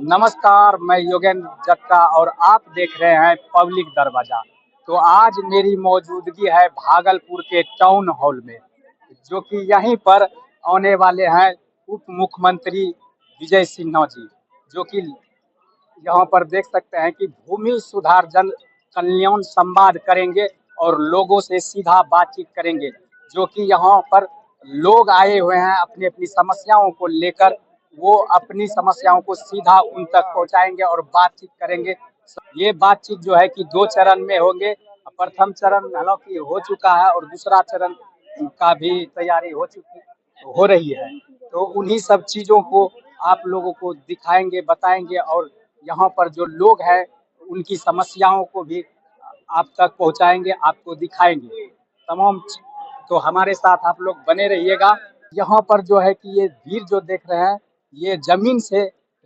नमस्कार, मैं योगेंद्र जट्टा और आप देख रहे हैं पब्लिक दरवाजा। तो आज मेरी मौजूदगी है भागलपुर के टाउन हॉल में, जो कि यहीं पर आने वाले हैं उप मुख्यमंत्री विजय सिन्हा जी, जो कि यहाँ पर देख सकते हैं कि भूमि सुधार जन कल्याण संवाद करेंगे और लोगों से सीधा बातचीत करेंगे, जो कि यहाँ पर लोग आए हुए हैं अपनी अपनी समस्याओं को लेकर। वो अपनी समस्याओं को सीधा उन तक पहुंचाएंगे और बातचीत करेंगे। ये बातचीत जो है कि 2 चरण में होंगे। प्रथम चरण हालांकि हो चुका है और दूसरा चरण का भी तैयारी हो रही है। तो उन्हीं सब चीजों को आप लोगों को दिखाएंगे, बताएंगे और यहाँ पर जो लोग हैं उनकी समस्याओं को भी आप तक पहुँचाएंगे, आपको दिखाएंगे तमाम। तो हमारे साथ आप लोग बने रहिएगा। यहाँ पर जो है कि ये भीड़ जो देख रहे हैं, ये जमीन से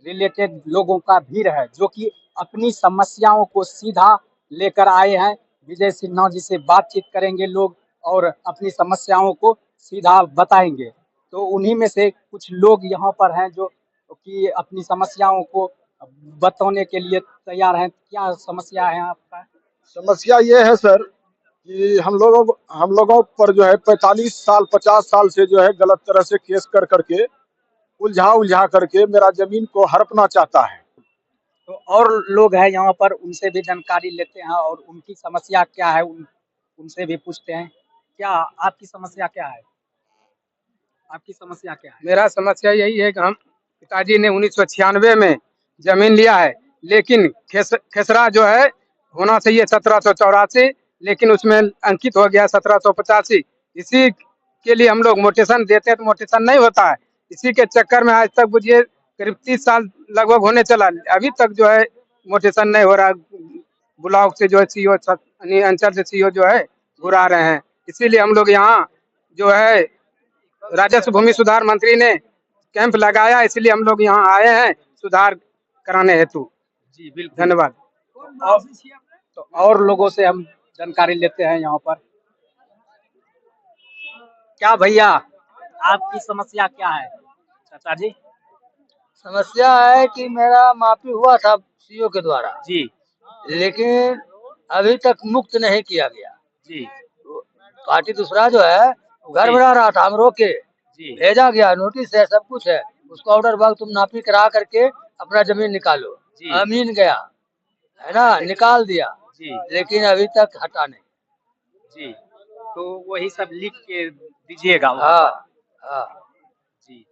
रिलेटेड लोगों का भीड़ है, जो कि अपनी समस्याओं को सीधा लेकर आए हैं। विजय सिन्हा जी से बातचीत करेंगे लोग और अपनी समस्याओं को सीधा बताएंगे। तो उन्हीं में से कुछ लोग यहाँ पर हैं जो कि अपनी समस्याओं को बताने के लिए तैयार हैं। क्या समस्या है आपका? समस्या ये है सर कि हम लोगों पर जो है 45 साल 50 साल से जो है गलत तरह से केस कर करके उलझा उलझा करके मेरा जमीन को हड़पना चाहता है। तो और लोग हैं यहाँ पर, उनसे भी जानकारी लेते हैं और उनकी समस्या क्या है उनसे भी पूछते हैं। क्या आपकी समस्या क्या है? आपकी समस्या क्या है? मेरा समस्या यही है कि हम पिताजी ने 1996 में जमीन लिया है, लेकिन खेसरा जो है होना चाहिए 1784, लेकिन उसमें अंकित हो गया 1785। इसी के लिए हम लोग मोटेशन देते हैं तो मोटेशन नहीं होता है। इसी के चक्कर में आज तक बुझिए करीब 30 साल लगभग होने चला, अभी तक जो है मोटेशन नहीं हो रहा। ब्लॉक से जो है सीओ अंचल से सीओ जो है घुरा रहे हैं। इसीलिए हम लोग यहाँ जो है राजस्व भूमि सुधार मंत्री ने कैंप लगाया, इसलिए हम लोग यहाँ आए हैं सुधार कराने हेतु। जी बिल्कुल, धन्यवाद। और लोगों से हम जानकारी लेते हैं यहाँ पर। क्या भैया, आपकी समस्या क्या है? चाचा जी, समस्या है कि मेरा माफी हुआ था सीओ के द्वारा, जी लेकिन अभी तक मुक्त नहीं किया गया। जी पार्टी दूसरा जो है घर जी बना रहा था, हम रोके, जी भेजा गया, नोटिस है, सब कुछ है। उसका ऑर्डर भाग तुम नापी करा करके अपना जमीन निकालो। जी अमीन गया है ना, निकाल दिया, जी लेकिन अभी तक हटा नहीं। जी। तो वही सब लिख के दीजिएगा वहाँ हाँ पर। हाँ। जी,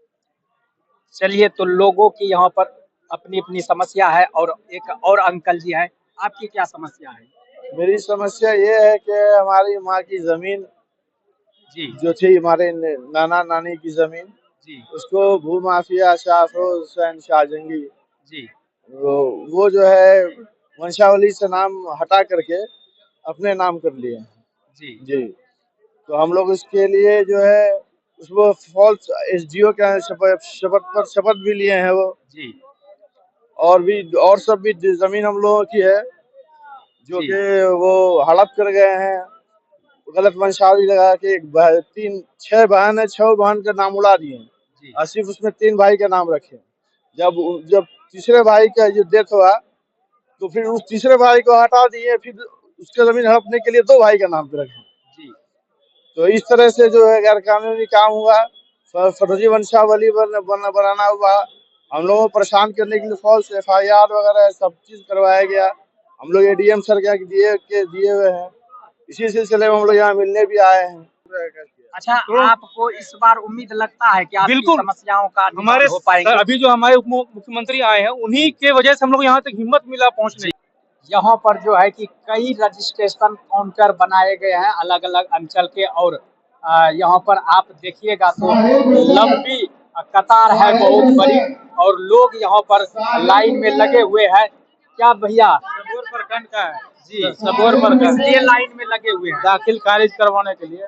चलिए। तो लोगों की यहाँ पर अपनी अपनी समस्या है और एक और अंकल जी हैं। आपकी क्या समस्या है? मेरी समस्या ये है कि हमारी माँ की जमीन जी जो थी, हमारे नाना नानी की जमीन, जी उसको भूमाफिया शाहफरोज हुसैन शाहजंगी जी वो जो है वंशावली से नाम हटा करके अपने नाम कर लिए हैं। जी जी। तो हम लोग इसके लिए जो है उसको फॉल्स एसडीओ के शपथ भी लिए हैं वो, जी और सब भी जमीन हम लोगों की है, जो जी कि वो हड़प कर गए हैं। गलत वंशावली लगा के तीन 6 बहन है, 6 बहन का नाम उड़ा दिए हैं जी और सिर्फ उसमें 3 भाई का नाम रखे। जब जब तीसरे भाई का जो डेथ हुआ तो फिर उस तीसरे भाई को हटा दिए, फिर उसके जमीन हड़पने के लिए 2 भाई का नाम पे रखे। जी तो इस तरह से जो है गैर कानूनी काम हुआ, फर्जी वंशावली बनाना हुआ। हम लोगों को परेशान करने के लिए फॉल्स एफआईआर वगैरह सब चीज करवाया गया। हम लोग एडीएम सर के दिए हुए हैं। इसी सिलसिले में हम लोग यहाँ मिलने भी आए हैं। अच्छा, तो आपको इस बार उम्मीद लगता है कि आपकी बिल्कुल समस्याओं का हमारे निवारण हो पाएंगे? अभी जो हमारे उप मुख्यमंत्री आए हैं, उन्हीं के वजह से हम लोग यहाँ तक हिम्मत मिला पहुँचने। यहाँ पर जो है कि कई रजिस्ट्रेशन काउंटर बनाए गए हैं अलग अलग अंचल के और यहाँ पर आप देखिएगा तो लंबी कतार है बहुत बड़ी और लोग यहाँ पर लाइन में लगे हुए हैं। क्या भैया? सबौर प्रखंड का है जी, सबौर प्रखंड, इसलिए लाइन में लगे हुए हैं, दाखिल खारिज करवाने के लिए।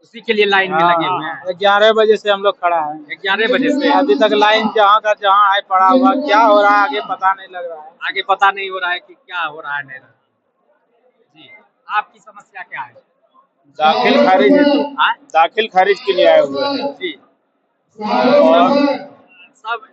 उसी के लिए लाइन में लगे हुए हैं। 11 बजे से हम लोग खड़ा हैं, 11 बजे से अभी तक लाइन जहाँ का जहाँ है पड़ा हुआ। क्या हो रहा है आगे पता नहीं लग रहा है। आगे पता नहीं हो रहा है कि क्या हो रहा है नहीं रहा। जी, आपकी समस्या क्या है? दाखिल खारिज है तो हाँ? दाखिल खारिज के लिए आए हुए हैं। जी, और सब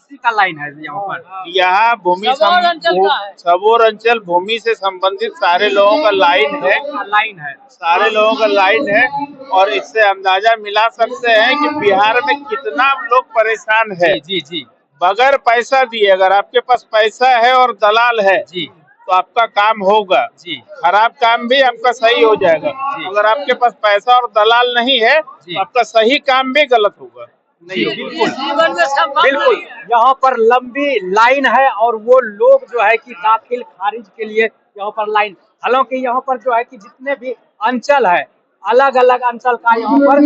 किसी का लाइन है यहाँ पर? यहाँ भूमि सबौर अंचल का है। सबौर अंचल भूमि से संबंधित सारे लोगों का लाइन है, लाइन है। सारे लोगों का लाइन है। और इससे अंदाजा मिला सकते हैं कि बिहार में कितना लोग परेशान है। जी जी बगैर पैसा दिए, अगर आपके पास पैसा है और दलाल है जी तो आपका काम होगा, जी खराब काम भी आपका सही हो जाएगा। अगर आपके पास पैसा और दलाल नहीं है तो आपका सही काम भी गलत होगा, नहीं होगा। बिल्कुल जीवन में संभव बिल्कुल। नहीं है। यहाँ पर लंबी लाइन है और वो लोग जो है कि दाखिल खारिज के लिए यहाँ पर लाइन, हालांकि यहाँ पर जो है कि जितने भी अंचल है, अलग अलग अंचल का यहाँ पर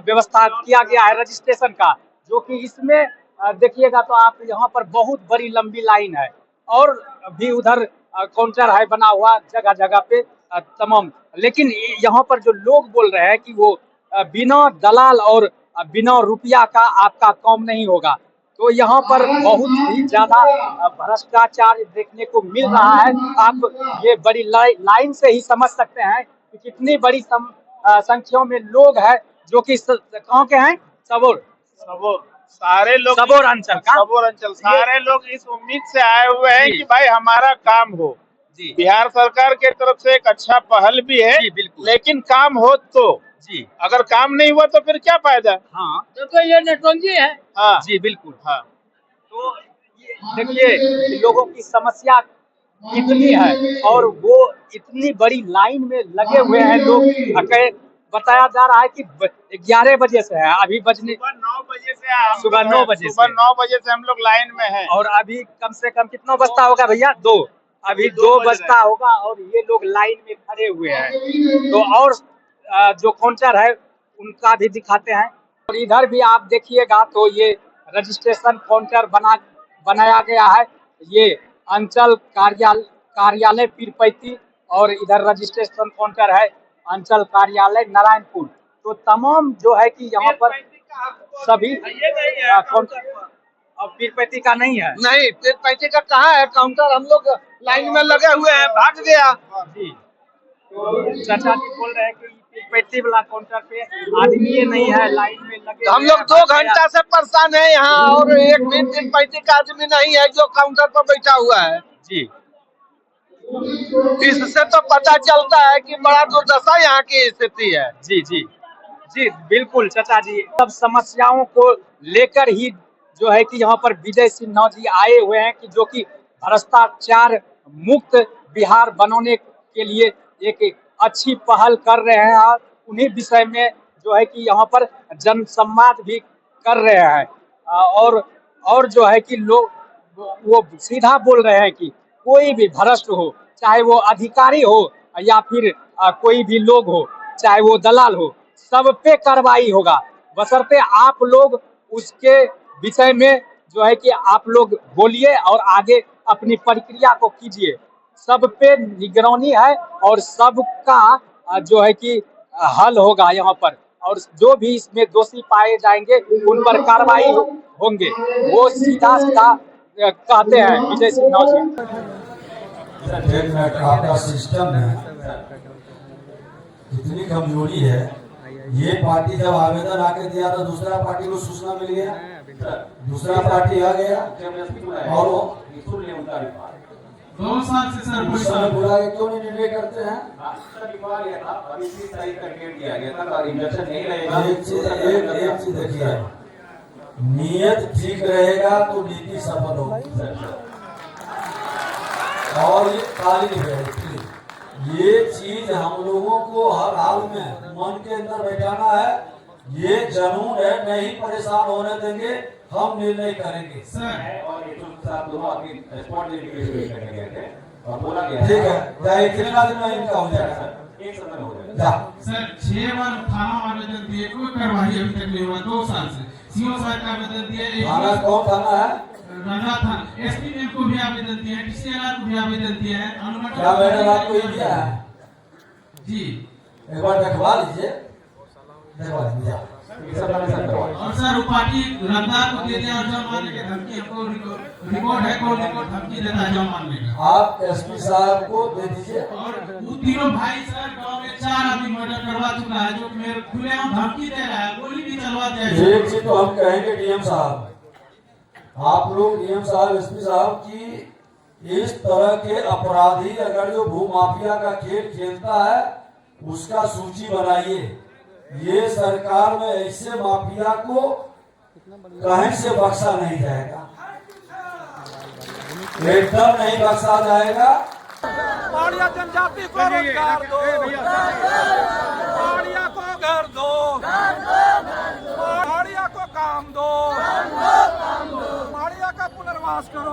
व्यवस्था किया गया है रजिस्ट्रेशन का, जो कि इसमें देखिएगा तो आप यहाँ पर बहुत बड़ी लंबी लाइन है और भी उधर काउंटर है बना हुआ जगह जगह पे तमाम। लेकिन यहाँ पर जो लोग बोल रहे हैं कि वो बिना दलाल और बिना रुपया का आपका काम नहीं होगा, तो यहाँ पर बहुत ही ज्यादा भ्रष्टाचार देखने को मिल रहा है। आप ये बड़ी लाइन से ही समझ सकते हैं कि कितनी बड़ी संख्या में लोग हैं जो कि कहाँ के हैं? सबौर सारे लोग सबौर अंचल का, सबौर अंचल सारे लोग इस उम्मीद से आए हुए हैं कि भाई हमारा काम हो। जी बिहार सरकार के तरफ से एक अच्छा पहल भी है, जी बिल्कुल लेकिन काम हो तो जी, अगर काम नहीं हुआ तो फिर क्या फायदा। हाँ तो ये नेटवर्क है। हाँ जी बिल्कुल। हाँ, तो देखिए लोगों की समस्या कितनी है और वो इतनी बड़ी लाइन में लगे हुए हैं लोग। बताया जा रहा है कि 11 बजे से है, अभी बजने सुबह 9 बजे से सुबह 9 बजे सुबह 9 बजे से हम लोग लाइन में हैं और अभी कम से कम कितना बजता होगा भैया? 2, अभी 2 बजता होगा और ये लोग लाइन में खड़े हुए हैं। तो और जो काउंटर है उनका भी दिखाते हैं और इधर भी आप देखिएगा तो ये रजिस्ट्रेशन काउंटर बनाया गया है। ये अंचल कार्यालय पीरपैती और इधर रजिस्ट्रेशन काउंटर है अंचल कार्यालय नारायणपुर। तो तमाम जो है कि यहाँ पर सभी अब पीरपैती का नहीं है। नहीं, पीरपैती का कहाँ है काउंटर? हम लोग लाइन में लगे हुए हैं, भाग गया जी। तो चाचा जी बोल रहे हैं कि पीरपैती वाला काउंटर पे आदमी नहीं है, लाइन में लगे। हम लोग 2 घंटा से परेशान है यहाँ और एक भी पीरपैती का आदमी नहीं है जो काउंटर पर बैठा हुआ है जी। इससे तो पता चलता है कि बड़ा दुर्दशा यहाँ की स्थिति है। जी जी जी बिल्कुल चाचा जी, सब समस्याओं को लेकर ही जो है कि यहाँ पर विजय सिन्हा जी आए हुए हैं कि जो कि भ्रष्टाचार मुक्त बिहार बनाने के लिए एक अच्छी पहल कर रहे हैं और उन्हीं विषय में जो है कि यहाँ पर जन संवाद भी कर रहे हैं। और जो है कि लोग वो सीधा बोल रहे हैं कि कोई भी भ्रष्ट हो, चाहे वो अधिकारी हो या फिर कोई भी लोग हो, चाहे वो दलाल हो, सब पे कार्रवाई होगा, बशर्ते आप लोग उसके विषय में जो है कि आप लोग बोलिए और आगे अपनी प्रक्रिया को कीजिए। सब पे निगरानी है और सबका जो है कि हल होगा यहाँ पर, और जो भी इसमें दोषी पाए जाएंगे उन पर कार्रवाई होंगे। वो सीधा सीधा कहते हैं विजय सिन्हा जी। आपका सिस्टम है इतनी कमजोरी है। ये पार्टी जब आवेदन आके दिया तो दूसरा पार्टी को सूचना मिल गया, दूसरा पार्टी आ गया और वो 2 साल से सर उस समय बुला के क्यों नहीं निर्णय करते हैं? एक चीज देखिए, नियत ठीक रहेगा तो नीति सफल होगी और ये काली है। ये चीज हम लोगों को हर हाल में मन के अंदर बैठाना है। ये जनून है, नहीं परेशान होने देंगे, हम निर्णय करेंगे सर। और ठीक है, कितना दिन में इनका हो जाएगा? एक समय हो जाएगा सर। 6 बार थाना आवेदन दिए, कोई कार्रवाई अभी तक नहीं हुआ। 2 साल से सीओ साहब का आवेदन दिए। थाना कौन थाना है? रंगा थाना एसपी मैम को भी आवेदन दिया है, डीसीआर को भी आवेदन दिया है। क्या मैडम आपको ये दिया है? जी एक बार देखवा लीजिए, देखवा लीजिए। और सर पार्टी रंगा को दे दिया और जब मानने के धमकी, हमको रिकॉर्ड है, कॉल रिकॉर्ड धमकी देता है जब मानने का। आप एसपी साहब को दे दीजिए। और वो तीनों भाई सर गांव में 4 आदमी मर्डर करवा चुका है, जो मेरे खुलेआम धमकी दे रहा है, गोली भी चलवा दिया है। एक चीज तो हम कहेंगे डीएम साहब, आप लोग डीएम साहब, एसपी साहब की इस तरह के अपराधी अगर जो भू माफिया का खेल खेलता है उसका सूची बनाइए। ये सरकार में ऐसे माफिया को कहीं से बख्शा नहीं जाएगा, एकदम नहीं बख्शा जाएगा। पहाड़िया जनजाति को रोजगार दो, पहाड़िया को घर दो, पहाड़िया को काम दो, पहाड़िया का पुनर्वास करो।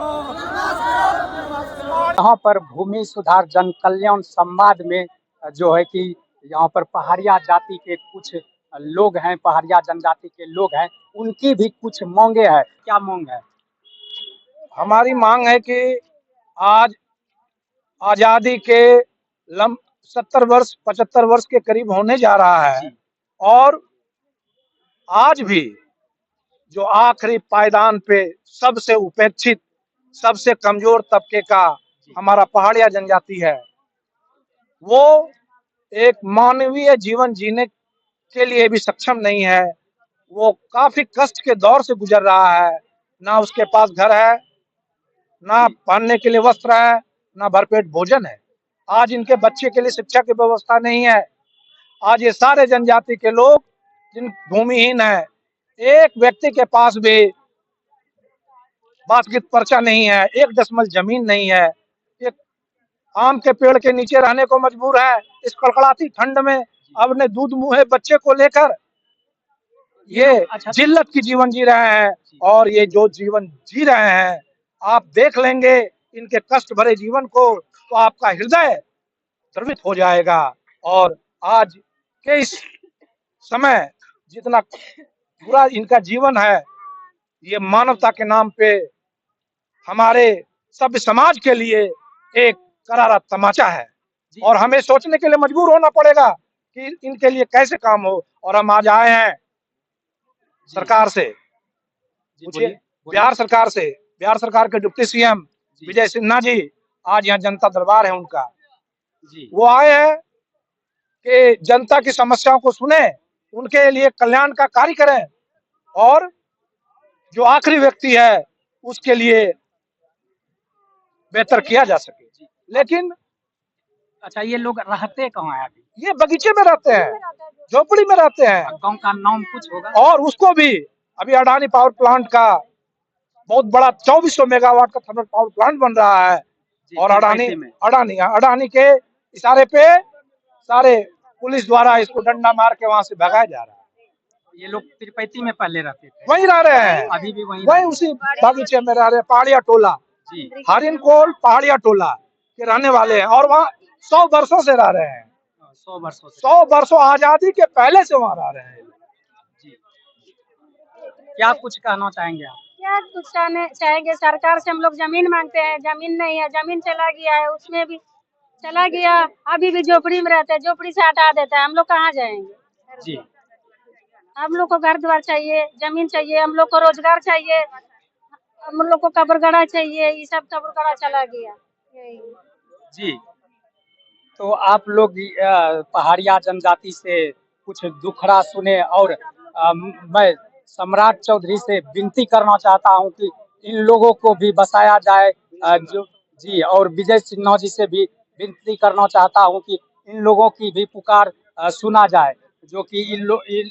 यहाँ पर भूमि सुधार जन कल्याण संवाद में जो है कि यहाँ पर पहाड़िया जाति के कुछ लोग हैं, पहाड़िया जनजाति के लोग हैं, उनकी भी कुछ मांगे हैं। क्या मांग है? हमारी मांग है कि आज आजादी के 70 वर्ष 75 वर्ष के करीब होने जा रहा है और आज भी जो आखिरी पायदान पे सबसे उपेक्षित, सबसे कमजोर तबके का हमारा पहाड़िया जनजाति है, वो एक मानवीय जीवन जीने के लिए भी सक्षम नहीं है। वो काफी कष्ट के दौर से गुजर रहा है। ना उसके पास घर है, ना पहनने के लिए वस्त्र है, ना भरपेट भोजन है। आज इनके बच्चे के लिए शिक्षा की व्यवस्था नहीं है। आज ये सारे जनजाति के लोग जिन भूमिहीन है, एक व्यक्ति के पास भी बासगित पर्चा नहीं है, 1 दशमलव जमीन नहीं है, एक आम के पेड़ के नीचे रहने को मजबूर है इस कड़कड़ाती ठंड में। अपने दूध मुँहे बच्चे को लेकर ये जिल्लत की जीवन जी रहे हैं और ये जो जीवन जी रहे हैं आप देख लेंगे इनके कष्ट भरे जीवन को तो आपका हृदय द्रवित हो जाएगा। और आज के इस समय जितना बुरा इनका जीवन है, ये मानवता के नाम पे हमारे सभ्य समाज के लिए एक करारा तमाचा है और हमें सोचने के लिए मजबूर होना पड़ेगा कि इनके लिए कैसे काम हो। और हम आज आए हैं सरकार से, पूछिए बिहार सरकार से, बिहार सरकार के डिप्टी सीएम विजय सिन्हा जी, आज यहाँ जनता दरबार है उनका, वो आए हैं कि जनता की समस्याओं को सुने, उनके लिए कल्याण का कार्य करें और जो आखिरी व्यक्ति है उसके लिए बेहतर किया जा सके। लेकिन अच्छा, ये लोग रहते कहाँ हैं अभी? ये बगीचे में रहते हैं, झोपड़ी में रहते हैं। गांव का नाम कुछ होगा? और उसको भी अभी अडानी पावर प्लांट का बहुत बड़ा 2400 मेगावाट का थर्मल पावर प्लांट बन रहा है और अडानी के इशारे पे सारे पुलिस द्वारा इसको डंडा मार के वहां से भगाया जा रहा है। ये लोग तिरुपति में पहले रहते थे, वहीं रह रहे हैं, अभी भी वहीं उसी बगीचे में रह रहे हैं। पहाड़िया टोला, हरिनकोल पहाड़िया टोला के रहने वाले हैं और वहाँ 100 वर्षों से रह रहे हैं। 100 वर्षों आजादी के पहले से वहाँ रह रहे हैं। क्या कुछ कहना चाहेंगे आप? क्या कुछ चाहेंगे? सरकार से हम लोग जमीन मांगते हैं, जमीन नहीं है, जमीन चला गया है, उसमें भी चला गया। अभी भी झोपड़ी में रहते हैं, झोपड़ी से हटा देता है, हम लोग कहाँ जाएंगे जी? हम लोग को घर द्वार चाहिए, जमीन चाहिए, हम लोग को रोजगार चाहिए, हम लोग को कब्रगढ़ा चाहिए, ये सब कब्रगढ़ा चला गया जी। तो आप लोग पहाड़िया जनजाति से कुछ दुखड़ा सुने और मैं सम्राट चौधरी से विनती करना चाहता हूं कि इन लोगों को भी बसाया जाए जो जी, और विजय सिन्हा जी से भी विनती करना चाहता हूं कि इन लोगों की भी पुकार सुना जाए, जो कि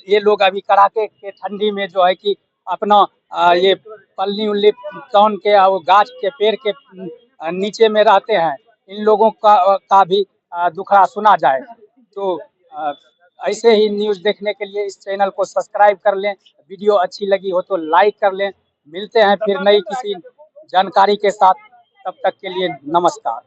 ये लोग अभी कड़ाके के ठंडी में जो है कि अपना ये पल्ली उल्ली तौन के और गाछ के पेड़ के नीचे में रहते हैं। इन लोगों का भी दुखड़ा सुना जाए। तो ऐसे ही न्यूज़ देखने के लिए इस चैनल को सब्सक्राइब कर लें, वीडियो अच्छी लगी हो तो लाइक कर लें। मिलते हैं फिर नई किसी जानकारी के साथ, तब तक के लिए नमस्कार।